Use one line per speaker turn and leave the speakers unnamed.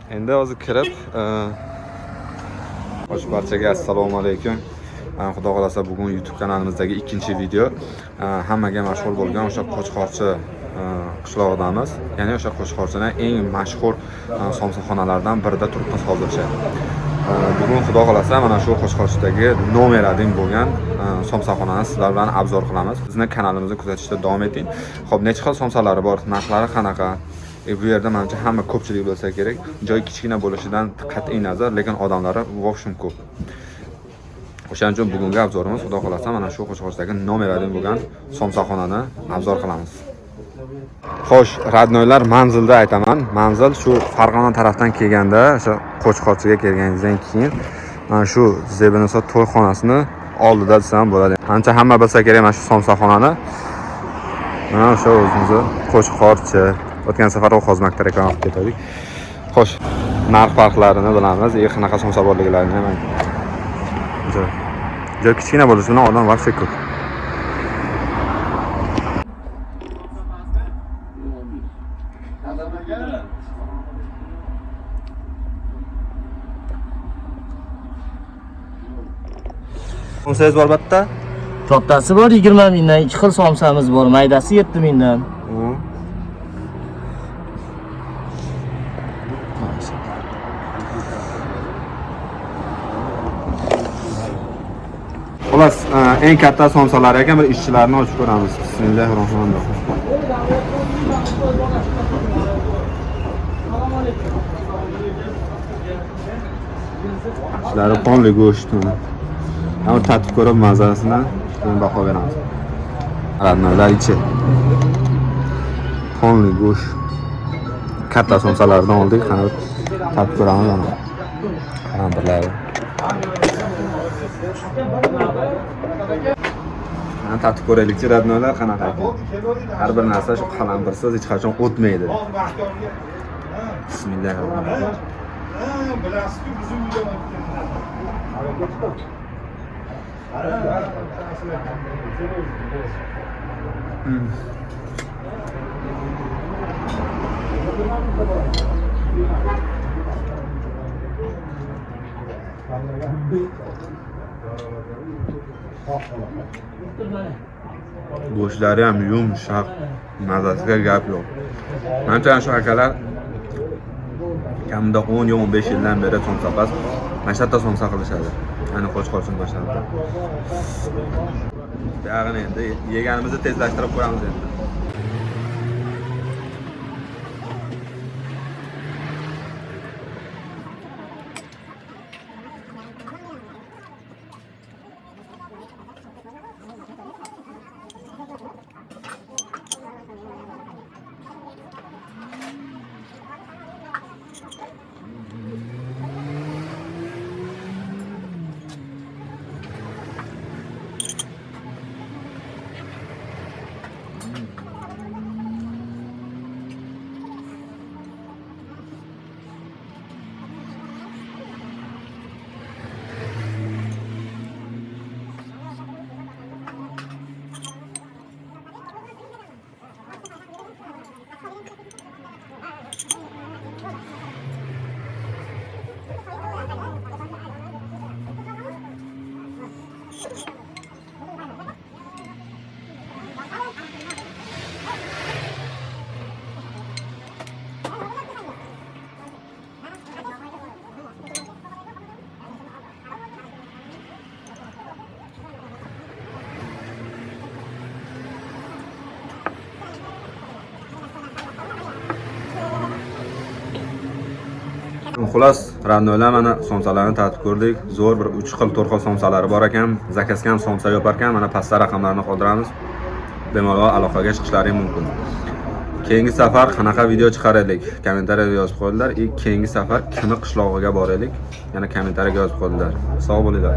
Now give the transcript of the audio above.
Endi hozir kirib, xo'sh, barchaga assalomu alaykum. Xudo xolasa bugun YouTube kanalimizdagi ikkinchi video. Hammaga mashhur bo'lgan o'sha Qo'chqorchi qishlog'idamiz. Ya'ni o'sha Qo'chqorchining eng mashhur somsaxonalaridan birida turibmiz hozircha. Bugun xudo xolasa mana shu Qo'chqorchidagi nomer 1 bo'lgan somsaxonani sizlar bilan obzor qilamiz. Bizni kanalimizni kuzatishda davom eting. Xo'p, necha xil somsalari bor, narxlari qanaqa? Bu yerda menimcha hamma ko'pchilik bo'lsa kerak. Joy kichkina bo'lishidan qat'iy nazar, lekin odamlari vobshim ko'p. O'shaning uchun bugungi obzorimiz xudo xolasa mana shu Qo'chqorchdagi nomer 1 bo'lgan somsaxonani obzor qilamiz. Xo'sh, radnoylar manzilda aytaman. Manzil shu Farg'ona tarafdan kelganda, o'sha Qo'chqorchiga kelganingizdan keyin mana shu Zebinasot to'yxonasini oldida desam bo'ladi. Ancha hamma bilsa kerak mana shu somsaxonani. Mana o'sha o'zimizni Qo'chqorchi. O'tgan safar xizmatda reklama qilib ketdik. Xo'sh, narx farqlarini bilamiz. Qanaqa somsa borliklarini ham aytamiz. Joy kichkina bo'lishi bilan odam vaqti ko'p. Somsangiz bor albatta?
Kattasi bor 20 mingdan, 2 xil somsamiz bor, maydasi 7 mingdan.
Xo'las, eng katta somsalar ekan, bir ishchilarni ochib ko'ramiz. Bismillahirrohmanirrohim. Ishlari qonli go'shtni. Ama tatib ko'rib mazasini keyin baho beramiz. Radnoylar ichi. Qonli go'sht. Katta somsalardan oldik, qani tatib ko'ramiz mana. Qarandirlari. Mana tatib ko'raylik, radnoylar qanaqa ekan. Har bir narsa shu qalampirsiz hech qachon o'tmaydi. Bismillahirrohmanirrohim. Bilasizki, bizim go'shtlari ham yumshoq, mazasiga gap yo'q. Menimcha shu akalar kamida 10 yo 15 yildan beri somsapas mashatta somsa qilishadi. Ya'ni Qo'chqorchi mashatta. Ya'ni endi yeganimizni tezlashtirib qo'yamiz endi. Xullas, radnoylar mana somsalarni tatib ko'rdik. Zo'r bir 3 xil 4 xil somsalari bor ekan. Zakasga ham somsa yopar ekan. Mana pastda raqamlarni qoldiramiz. Bemalol aloqaga chiqishlaring mumkin. Keyingi safar qanaqa video chiqaraylik? Kommentariyada yozib qo'yinglar. Keyingi safar kimni qishlog'iga boraylik? Yana kommentariyga yozib qo'yinglar. Sog' bo'linglar.